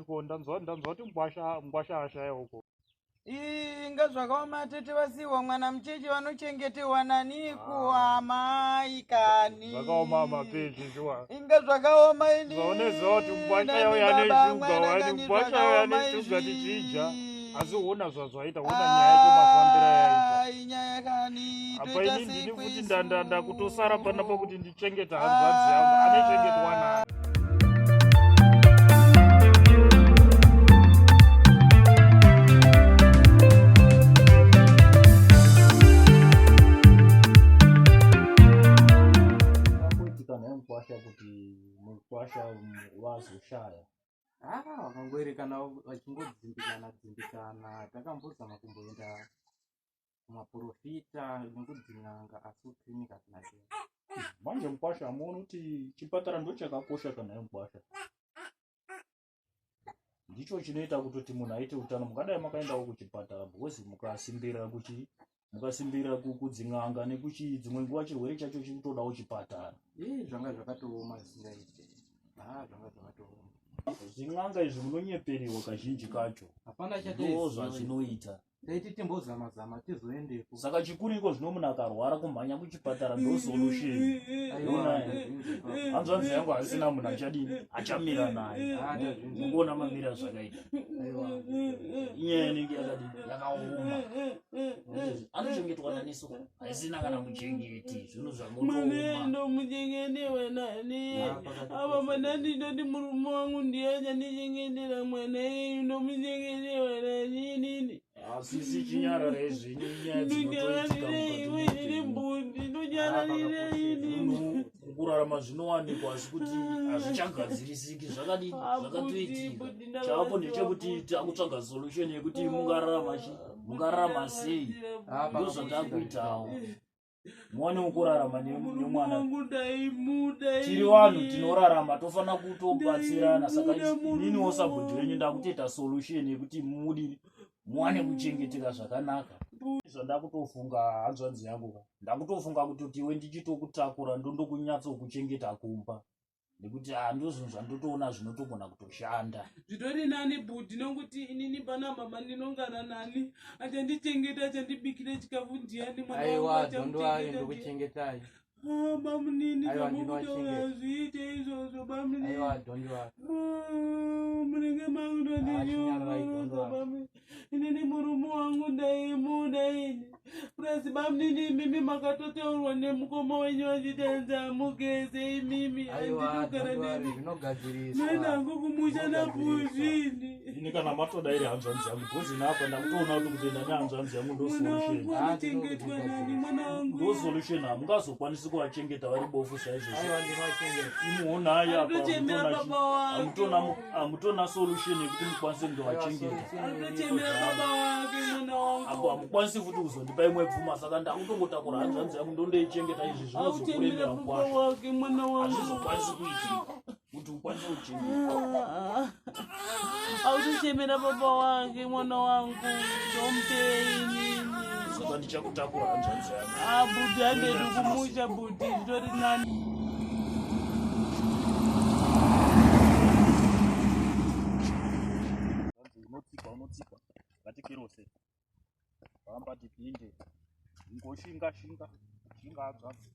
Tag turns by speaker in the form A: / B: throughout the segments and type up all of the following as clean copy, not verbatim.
A: uko ndanzoti mgwasha ashaya uko.
B: Inga zvakaoma tete vasiwa mwana mcheche vanochengetewa nani kuamaikani.
A: Zvakaoma mapeji zviwa.
B: Inga zvakaoma ini.
A: Zvaoneza kuti mgwasha yauya neshuga wani mgwasha yauya neshuga tichija. Asi uona zvazvaita uona nyaya yacho mafambira yaita.
B: Nyaya kani.
A: Apa ini ndini kuti ndanda kutosara panapa kuti ndichengeta hanzvadzi yangu anechengetwa naye.
C: Mkwasha wazoshaya
D: wakangoerekana vachingodzimbikana takambozama kumboenda kumaprofita nekudzinanga asi uklinika tinachea.
C: Manje mkwasha muone kuti chipatara ndo chakakosha kana mkwasha ndicho chinoita kuti munhu aite utano. Mukadai makaendawo kuchipatara bhozi mukasimbira kudzinanga nekuti dzimwe nguva chirwere chacho chinotodawo chipatara.
D: Zvanga zvakatooma zvisingaite. Zvanga zvakatooma.
C: Zvin'anga izvi munonyeperiwa kazhinji kacho.
D: Hapana chatei
C: zvinoita.
D: Taiti timbozama tizoendepo.
C: Saka chikuru iko zvino munhu akarwara kumhanya kuchipatara ndo solution. Hanzvadzi yangu asina munhu achadini achamira naye. Muona mamira zvakaita. Inyaya inenge yakaoma. Anochengetwa naniso asina kana muchengeti zvinhu zvangotooma.
B: Ndo muchengetewa nani. Ava manani ndoti murume wangu ndiye achandichengetera mwana iyu ndo muchengetewa nani.
C: Asisi chinyarara izvi nyaya dzinotoitika kurarama zvinowanikwa asi kuti hazvichagadzirisiki zvakatoitika. Chavapo ndechekuti takutsvaga solution yekuti mungararama sei. Ndo zvandakuitawo muone kurarama nemwana. Tiri vanhu tinorarama tofanira kutobatsirana. Saka inini osabhodhi wenyu ndakutoita solution yekuti muwane kuchengeteka zvakanaka. Zvandakutofunga hanzvadzi yangu ndakutofunga kuti iwe ndichitokutakura ndondokunyatso kuchengeta kumba nekuti ndozvinhu zvandotoona zvinotogona kutoshanda.
B: Zvitori nani bhudhi nokuti inini pana mama ndinongana nani achandichengeta achandibikira chikafu ndiani mwana wangu
D: achamchengeta ndokuchengetai.
B: Bamunini ndakutaura zviite izvozvo bamunini. Munenge makundondinyora inini murume wangu ndaimuda ini. Purasi bamunini imimi makatotaurwa nemukoma wenyu vachitenza mugeze imimi handitogara nemi nenangu kumusha nabhuzvini.
C: Ini kana matoda iri hanzvadzi yangu bhozi napa ndakutoona kuti kutenda nehanzvadzi yangu ndo solution.
B: Chengetwa nani mwana wangu.
C: Ndo solution hamungazokwanisi kuvachengeta vari bofu saizvozvo. Imuona haya apa hamutona solution yekuti mukwanise kundovachengeta. Apo hamukwanisi futi kuzondipa imwe pfuma. Saka ndakutongotakura hanzvadzi yangu ndondoichengeta izvi zvinozokuremera mkwasha. Hazvizokwanisi kuitika kuti ukwanise kuchengeta.
B: Autochemera baba wake mwana wangu ndomteini.
C: Saka ndichakutakura hanzvadzi yangu.
B: Bhudhi handedi kumusha bhudhi zvitori nani.
C: Unotsipa ngatikerose vamba tipinde ngoshinga shinga hanzvadzi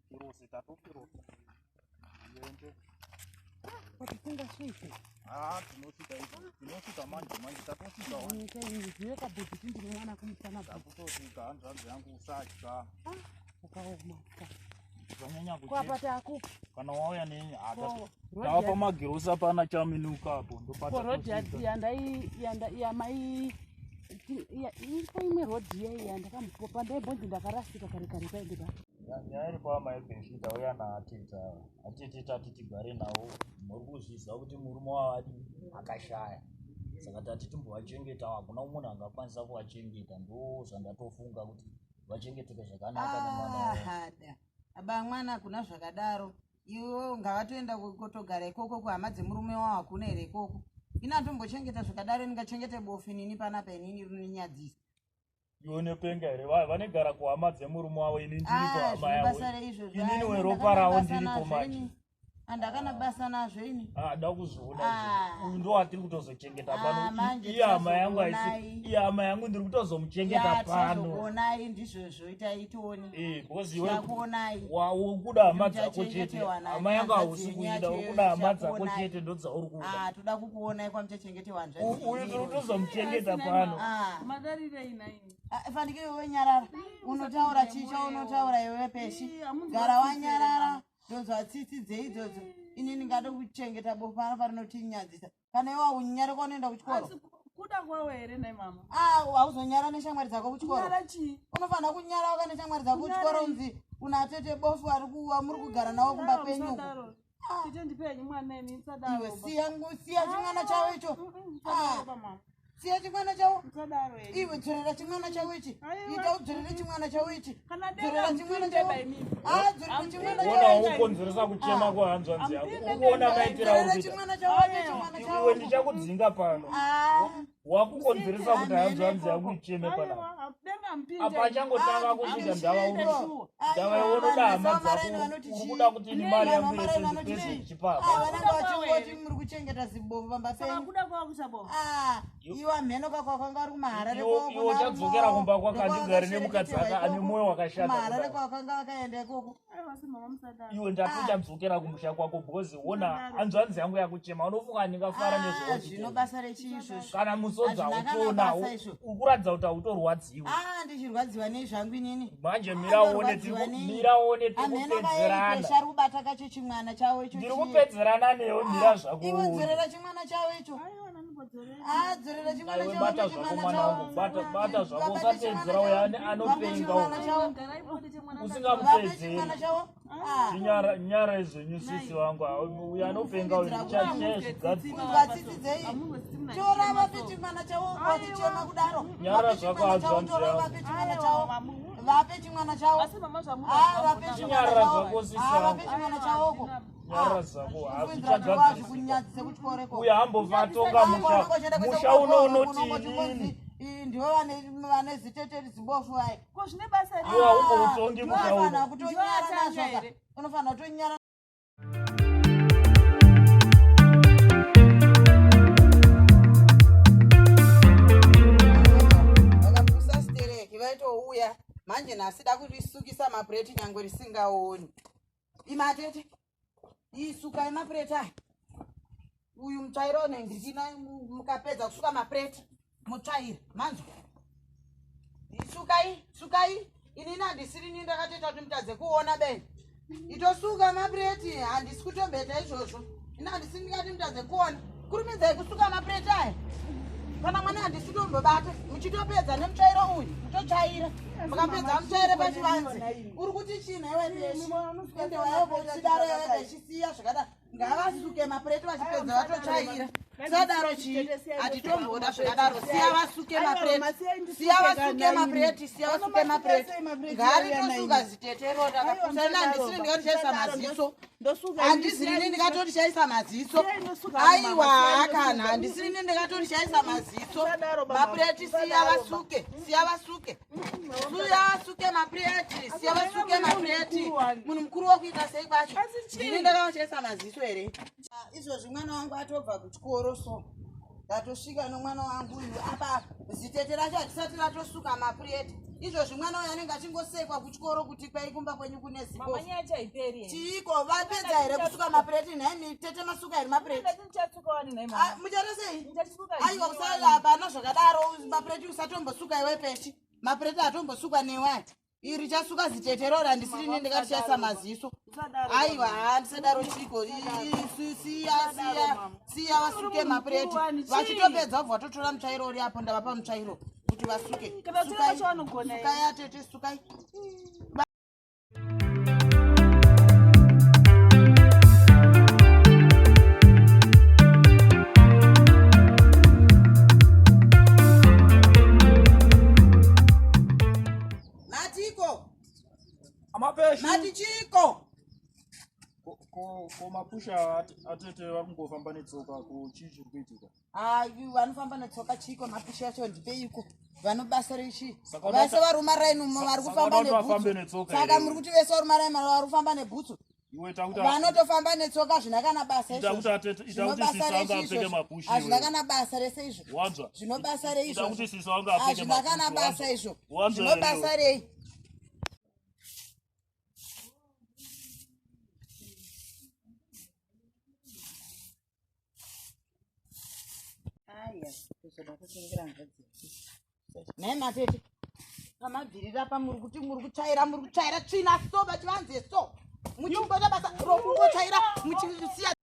C: kerose tatokerose iende
E: tingasvike
C: tinosvika manje tatosvika
E: zveka bhudhi tindiri mwana kumusana
C: takutosvika hanzvadzi yangu usatya
E: ukaoma
C: zvanyanya
E: kwapa taku
C: kana wauya tava pamagirosi apana chaminukapo
E: rodhi yamai imwe rodhi yaiya ndakamupopa ndaibhonzi ndakarasika kare paindika
C: nyaya iri pamaibhenji tauya naatete tati tigare navo muri kuzviziva kuti murume wavadi akashaya saka tati timbovachengeta hakuna munhu angakwanisa kuvachengeta ndo zvandatofunga kuti vachengeteke zvakanaka nemwana
F: aba mwana kuna zvakadaro iwo ngavatoenda kutogara ikoko kuhama dzemurume wavo hakuna here ikoko. Inatombochengeta zvakadaro ndingachengete bofu nini panapa inini runinyadzisa.
C: Ione penga here vanegara kuhama dzemurume wavo ini ndiripo hama yavo.
F: Basa reizvozvo
C: inini weropa ravo ndiripo machi.
F: andakana basa nazvo ini
C: da kuzoona uyu ndo watiri kutozochengeta pano iye hama yangu iye hama yangu ndiri kutozomuchengeta pano
F: onai ndizvozvo itai tione
C: because ukuda hama dzako chete hama yangu hausi kuida ukuda hama dzako chete ndo dzauri kuda
F: toda kukuonai kwamuchachengete wanzva
C: uyu ndiri kutozomuchengeta pano
B: madarire inai
F: fanike iwe nyarara unotaura chicha unotaura iwe peshi gara wanyarara ndonzwa tsitsi dzeidzodzo inini ngade kuchengeta bofana parinotinyadzisa kana iwe unyare kwanoenda kuchikoro
B: kuda kwawe here nai mama
F: hauzonyara neshamwari dzako kuchikoro unofanira kunyara waka neshamwari dzako kuchikoro unzi una tete bofu muri kugara nawo kumba penyuko iwe siya chimwana chavo icho siya chimwana chavo iwe dzorera chimwana chavo ichi ita udzorere chimwana chavo ichi dzorera chimwana chavo dzorera chimwana
C: chavo ukonzeresa kuchema kwehanzvanzi yako ukuona maitira iwe ndichakudzinga pano wakukonzeresa kuti hanzvanzi yako icheme pano apa changotanga kusvika ndava ionoda hama dzako uri kuda kuti ni mari yangu yese ichipapa
F: vanenge vachingoti muri kuchengeta zibovu pamba penyu iwa mhenoka kwakwanga vari kumaharare
C: iwo chadzokera kumba kwakandigari nemukadzi ane mwoyo wakashata
F: maharare kwakanga vakaenda ikoko
C: iwe ndatochadzokera kumusha kwako because wona hanzvanzi yangu yakuchema unofunga ndingafara
F: nezvino basa rechiizvozvo
C: kana musodza utona ukuratidza kuti hautorwadziwa
F: ndichirwadziwa nezvangu inini
C: manje miraone tikupedzerana
F: ari kubata kacho chimwana chavo icho
C: ndiri kupedzerana newe mira zvako
F: iwe dzorera chimwana chavo icho dzorera chimwana chavo
C: bata zvako mwana wangu bata zvako usapedzera uyo anopenga usingamupedzeri nyara izvenyu sisi wangu uyo anopenga uyo
F: zvichazvigatsitsi dzei tora vape chimwana chavo vachichema kudaro
C: nyara zvako
F: vape chimwana chavo vape chimwana chavo vape chimwana chavoko
C: nyara zvako
F: hazvichadzikunyadzise kuchikoreko
C: uyo hambovatonga musha uno unotini
F: ndivo vane ziteteri zibofu ai
B: kozvine basa
C: iwaumbotongi musha uno
F: kutonyara nazvoka unofanira kutonyara vakapusa stereki vaitouya manje nhasida kurisukisa mapureti nyangwe risingaoni imatete isukai mapureti aya uyu mutsvairo unendirikina mukapedza kusuka mapureti mutsvaire manzwa sukai inini handisirini ndakatoita kuti mutadze kuona beni itosuka mapureti handisi kutombeta izvozvo ini handisiri ndikati mutadze kuona kurumidzai kusuka mapureti aya kana mwana handisi tombobata muchitopedza nemutsvairo uyu mutotsvaira mukapedza mutsvaire pachivanze uri kuti china iweende wayochidaro yavechisiya zvakadaro ngavasuke mapureti vachipedza vatotsvaira sadaro chii hatitomboda zvakadaro siya vasuke mapureti ngaritosuka zitetero ndakakusana handisiri ndikatochaisa maziso handisirini ndikatotishaisa maziso aiwa hakana handisirini ndikatotishaisa maziso mapureti siya vasuke mapureti munhu mukuru wokuita sei kwacho ndini ndakatochaisa maziso here izvozvi mwana wangu atobva kuchikoro so ndatosvika nomwana wangu uyu apa zitete racho hatisati ratosuka mapureti izvozvi mwana uyu anenge achingosekwa kuchikoro kuti kwaikumba kwenyu kune zibo chiiko vapedza here kusuka mapureti nhai mitete masuka here mapureti muchata sei aiwa kusai hapana zvakadaro mapureti usatombosuka iwe pechi mapureti atombosukwa newai iri chasuka zitetero handisiri ndingatichaisa maziso aiwa handisadaro chiko siya vasuke mapureti vachitopedza vobva vatotora mutsvairo uri apo ndavapa mutsvairo kuti vasuke sukai atete sukai mati chiko
A: komapusha atete vakungofamba netsoka kuchii chiri kuitika
F: vanofamba netsoka chiko mapusha acho ndipeiko vanobasa rechi vese varuma raini vari kufamba nebhutsu saka muri kuti vese varuma raini vari kufamba nebhutsu
A: Iwe takuta.
F: Vanotofamba netsoka zvina kana basa
A: itakuti sisanga apfeke mapushi.
F: Hazvina kana basa rese izvo.
A: Wanzwa.
F: Zvinobasa rei izvo.
A: Itakuti sisanga apfeke mapushi.
F: Hazvina kana basa izvo.
A: Wanzwa.
F: Zvinobasa rei. Aya, kuzoda kutsengera ngadzi. Nei matete. Pamabvirira pa muri kuchaira tsvina so vachivanze so. Muchingota basa rokungochaira muchisiya.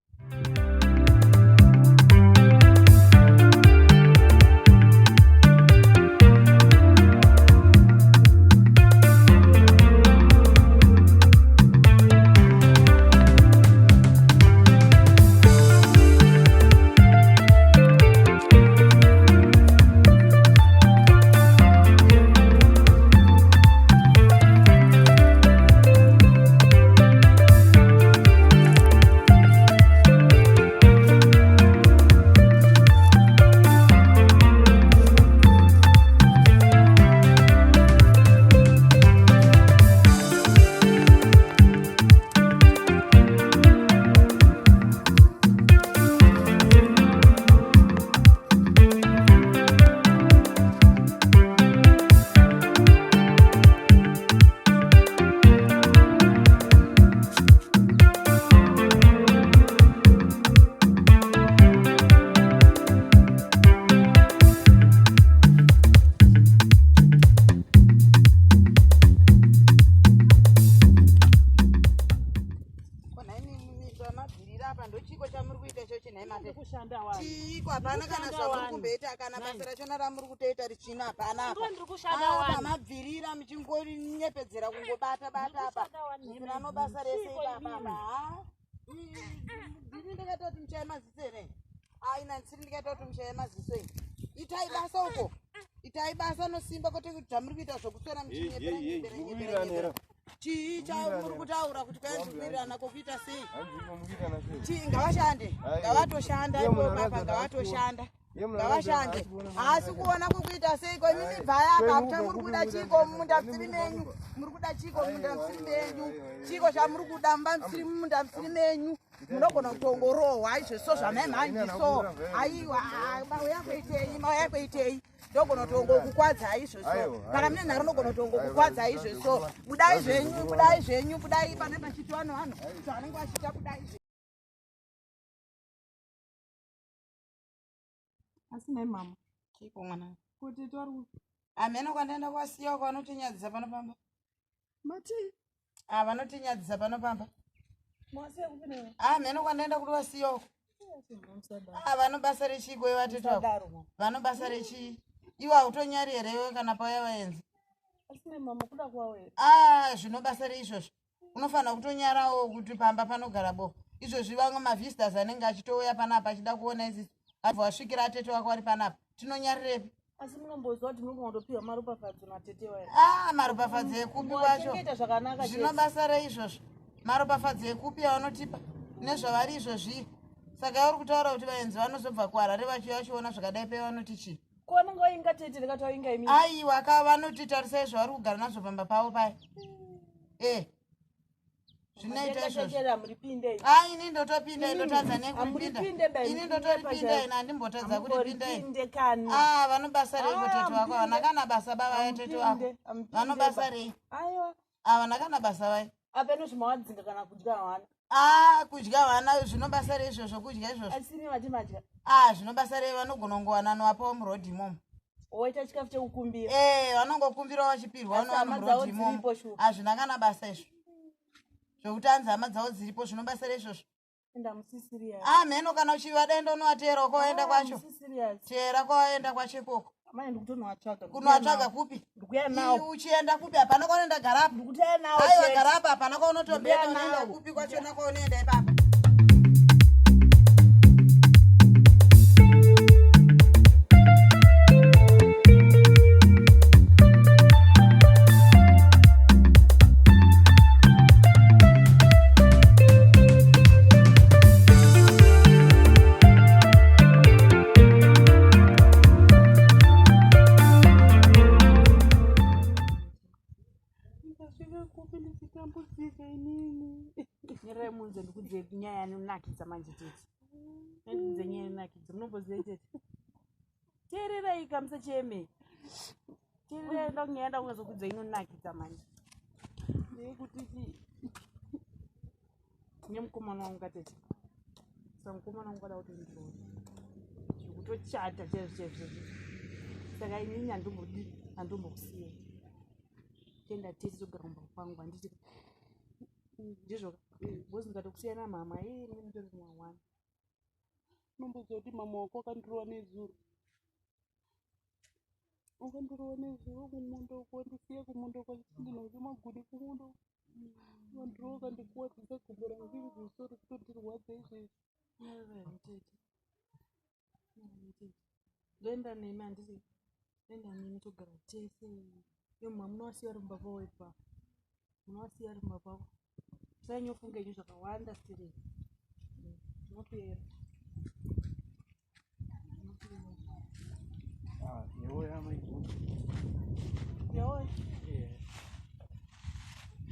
F: Chiko hapana kana zvamuri kumboita kana basa rachona ramuri kutoita richina hapana apa. Pamabvirira muchingonyepedzera kungobata apa. Zvino basa rese baba. Ndini ndakatoti muchaya maziso ere? Aina ndisiri ndakatoti muchaya maziso ere? Itai basa uko. Itai basa nosimba kuti zvamuri kuita zvokuswera muchinyepera. Chii chamuri kutaura kuti kwaenzuwirirana kokuita sei? Chii ngavashande? Ngavatoshanda ipo baba, ngavatoshanda. Ngavashande. Asi kuona kokuita sei ko imimi bvaya apa kuti muri kuda chiko munda msiri menyu. Muri kuda chiko munda msiri menyu. Chiko chamuri kuda msiri munda msiri menyu. Munogona kutongorohwa izvo so zvamemhanyiso. Aiwa, mauya kuitei. Ndogona tongo kukwadza izvo so. Kana mine nharo ndogona tongo kukwadza izvo so. Budai zvenyu, budai pane pachiti vanhu. Zvanenge vachita budai zvenyu.
B: Asina mama.
F: Chiko mwana.
B: Kuti tori
F: amene kwandaenda kwasiya kwanotinyadzisa panopamba.
B: Mati.
F: Vanotinyadzisa panopamba.
B: Mwasiya kupinda.
F: Amene kwandaenda kuti wasiya. Vanobasa rechiko ivatitwa. Vanobasa rechi. Iwa autonyari here kana pauya vaenzi.
B: Asina mama kuda kwawe.
F: Zvinobasa reizvozvo. Unofanira kutonyarawo kuti pamba panogara bofu. Izvozvi vamwe mavisitors anenge achitouya panapa achida kuona izvi. Abva asvikira atete wako ari panapa. Tinonyarirepi?
B: Asi munombozwa kuti muri kundopiwa maropafadzo natete waye.
F: Maropafadzo ekupi wacho.
B: Chengeta zvakanaka.
F: Zvinobasa reizvozvo. Maropafadzo ekupi anotipa nezvavari izvozvi. Saka uri kutaura kuti vaenzi vanozobva kuHarare vachiuya vachiona zvakadai pevanoti chii.
B: Kuona ngoinga tete ndakataura imimi.
F: Aiwa vanoti tarisai zvavari kugara nazvo pamba pavo paya. Zvinoita izvozvo. Ini ndotopinda indotadza nekupinda. Ini ndotoripinda ina handimbotadza kuripinda ina. Vanobasa rei tete wako? Havana kana basa baba tete wako. Vanobasa rei?
B: Aiwa.
F: Havana kana basa vai?
B: Apeno zvimawadzika kana kudya vana.
F: Kudya vana zvinobasa rei izvozvo kudya izvozvo?
B: Asini vati madya.
F: Zvinobasa rei vanogona kungowana nowapawo murodhi imomo.
B: Oita chikafu chekukumbira.
F: Vanongokumbirawo vachipirwa nowa murodhi imomo. Hazvina kana basa izvo. Zvokuti hanzi hama dzavo dziripo zvinobasa rei izvozvo? Mheno kana uchivada enda unovatera kwawaenda kwacho. Tera kwawaenda kwacho ikoko. Kunovatsvaga kupi? Uchienda kupi? Hapana kwaunoenda garapo. Aiwa garapo hapana kwaunotobenda unoenda kupi kwachona kwaunoenda ipapa.
E: nyaya yanonakidza manje tete. Ndidze nyaya yanonakidza munomboziva tete. Teererai kamisa cheme. Teererai ndanyaya ndakungazokudza inonakidza manje. Ndeyekuti nemukomana wangu katete. Saka mukomana wangu kada kuti ndione. Kutochata chaizvo. Saka inini handimbokusiya. Tenda tete togara kumba kwangu handiti ndizvo bosi ndikatokusiyana mama ini mutori mwawana. Unomboziva kuti mama wako akandirova nezuro. Akandirova nezuro kumundo kwandisiya kumundo kwandisindina kuti magude kumundo. Wandirova kandikuwadzisa gumbo rangu riri kusoro kutondirwadza izvezvi. Lenda nemi handisi. Lenda nemi togara tese. Yomma munowasiya ari mumba pavo ipapo. Munowasiya ari mumba pavo. Musanyofunga izvi zvakawanda siri. Ndinokuyera.
D: Yewe amaiguru.
E: Yewe.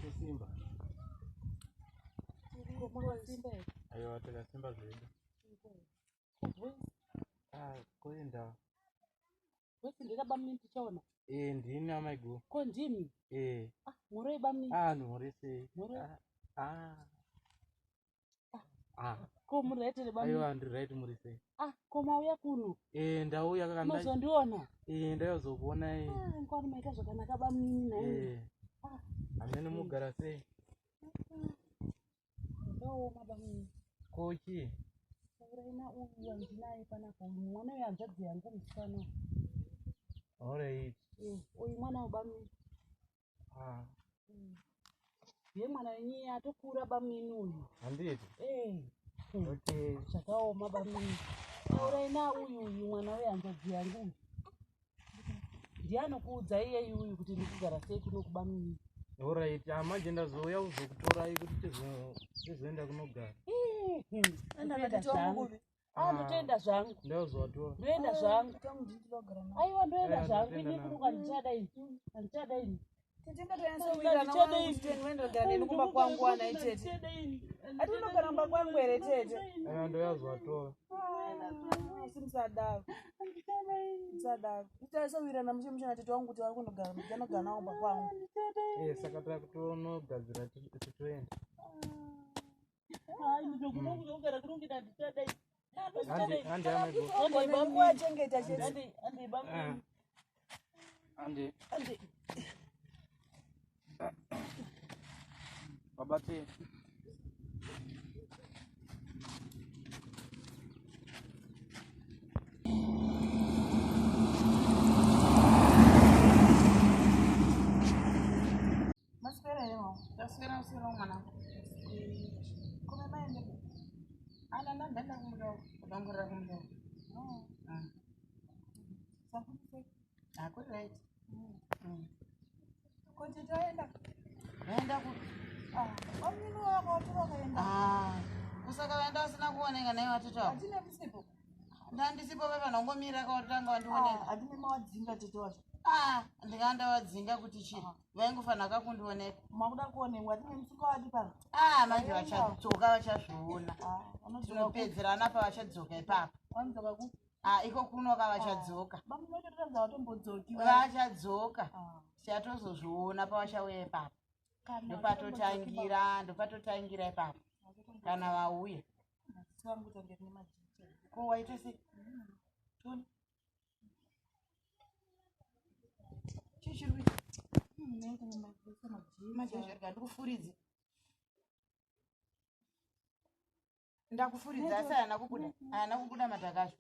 D: Kusimba.
E: Mwakasimba here.
D: Aiwa takasimba zvedu. Koenda.
E: Wesi ndakabamini tichaona.
D: Ndini amaiguru.
E: Ko ndimi? Muroi bamini?
D: Nhore sei.
E: Ko muri right ere bamini?
D: Aiwa ndiri right muri sei.
E: Ko mauya kuno?
D: Ndauya kakanda.
E: Muzondiona?
D: Ndaizokuonai.
E: Ngwari maita zvakanaka bamini naini.
D: Hamene mugara sei.
E: Ndaoma bamini.
D: Kochi.
E: Uraina uyu wandinaye panapa mwana wehanzvadzi yangu musikana.
D: Alright.
E: Uyu mwana webamini. Ndiye mwana wenyu atokura bamini uyu.
D: Handiti?
E: Okay. Zvakaoma bamini. Uraina uyu mwana wehanzvadzi yangu. Ndiye anokuudza iyeyu uyu kuti ndikugara sei kuno kubamini.
D: Alright, manje ndazouya kuzokutorai kuti tizoenda kunogara.
E: Ndoenda zvangu.
D: Ndazowatora.
E: Ndoenda zvangu. Aiwa ndoenda zvangu. Ini kuruka ndichada ini. Ndichada ini.
F: Kumba kwangu wana tete. Atinogara kumba kwangu ere tete.
D: Ndoyazowatora.
F: Simsadaro. Simsadaro. Titasawirana mushana tete wangu kuti vari kunogara ndigara nawo kumba kwangu.
D: Saka takutonogadzira titoenda.
E: Ndinokuno kuzogara kunongeda ndichada ini.
D: Handi amaiguru.
F: Bangu achengeta chete.
E: Handi bamini.
D: Handi. Babate.
F: Maswera yemo. Taswera mwana. Kuma maende. Ana ndanda kumdo. Kudongora kumdo. Sakuti. Ako right. Kuti taenda. Naenda ku. Omini wako tukaenda. Kusaka waenda usina kuoneka naye watoto wako. Atina visipo. Ndandisipo baba nongomira kautanga wandione. Adine mawadzinga tete wacho. Ndikaenda wadzinga kuti chii. Vaingofana kakundione. Makuda kuonekwa tine musuka wadi pano. Manje vachadzoka vachazviona. Tinopedzerana pavachadzoka ipapo. Vanodzoka ku? Iko kuno kavachadzoka. Vanotoratidza vatombodzoki. Vachadzoka. Chatozozviona pavachauya ipapo. Ndopatotangira ipapo. Kana vauya. Ko waita sei? Toni. Chichirwi. Majeje ndikufuridze. Ndakufuridza asi hayana kubuda. Hayana kubuda madhakacho.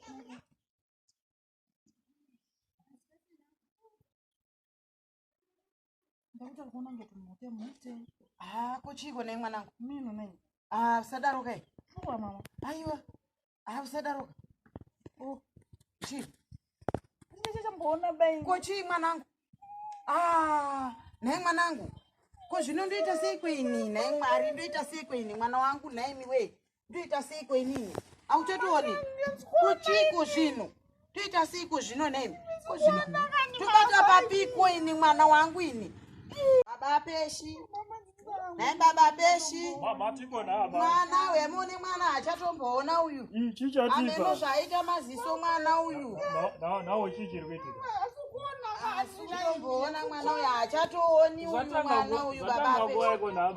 F: Ndakuta kuona ngeti mute. Kuchiko naye mwanangu. Mimi nani? Usadaroka kai. Kuwa mama. Aiwa. Usadaroka. Chi. Ndicho chamboona bai. Kochi mwanangu. Naye mwanangu. Ko zvino ndoita sei kweini? Naye Mwari ndoita sei kweini mwana wangu naye miwe? Ndoita sei kweini? Auchatooni. Kuchiko zvino. Ndoita sei ko zvino naye? Ko zvino. Tobata papiko ini mwana wangu ini. Baba Peshi. Naye Baba Peshi.
A: Mama tikona aba.
F: Mwana wemuni mwana achatomboona uyu.
A: Chichatika.
F: Ameno zvaita maziso mwana uyu.
A: Nawo chichiri kuitika.
F: Asitomboona mwana uyu achatooni uyu mwana uyu Baba Peshi.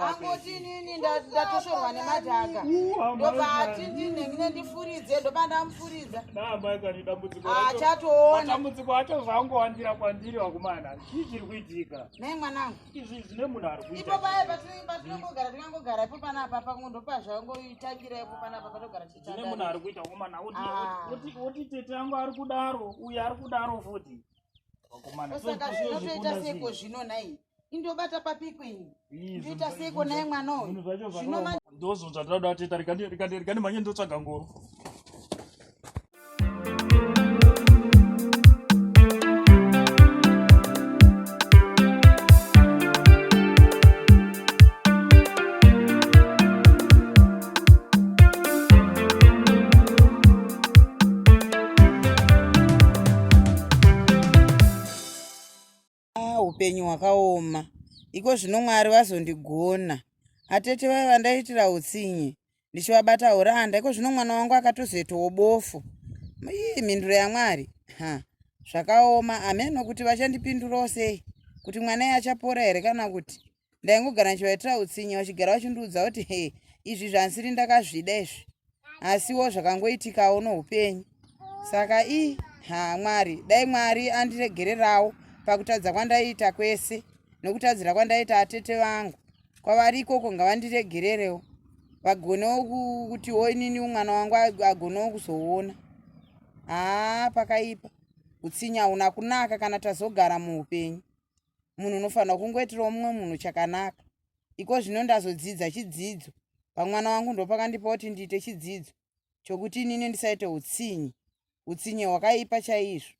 F: Angoti nini ndatoshorwa nemadhaka. Ndobati ndinenge ndifuridze ndoba ndamufuridza. Achatoona.
A: Dambudziko acho zvangowandira kwandiri wakumana. Chichiri kuitika.
F: Ne mwanangu.
A: Izvi zvine munhu ari kuita.
F: Ipo paye patinongogara tikangogara ipo panapa pangondopa zvangoitangira ipo panapa patogara
A: zvine munhu ari kuita wakumana. Oti tete angu ari kudaro, uyu ari kudaro futi. Wakumana.
F: Saka zvinotoita seko zvino nai. Indobata papikweni. Ndoita seko naye mwana uyu. Zvino
A: ndozo zvandinoda teta rikani manye ndotsvaga ngoro.
F: Upenyu hwakaoma. Iko zvino Mwari vazondigona. Atete vai vandaitira utsinye. Ndichivabata uranda. Iko zvino mwana wangu akatozoitawo bofu. Mhinduro yaMwari. Zvakaoma. Ameno kuti vachandipindurawo sei? Kuti mwana achapora here kana kuti ndaingogara ndichivaitira utsinye vachigara vachindiudza kuti izvi zvansiri ndakazvida izvi. Asiwo zvakangoitikawo noupenyu. Saka Mwari, dai Mwari andiregererawo pakutadza kwandaita kwese nokutadzira kwandaita atete vangu. Kwavari ikoko ngavandiregererewo. Vagonewo kuti inini mwana wangu agonewo kuzoona. Pakaipa. Utsinye hauna kunaka kana tazogara muupenyu. Munhu unofanira kungoitirawo mumwe munhu chakanaka. Iko zvino ndazodzidza chidzidzo. Pamwana wangu ndopakandipa kuti ndiite chidzidzo chokuti inini ndisaite utsinye. Utsinye hwakaipa chaizvo.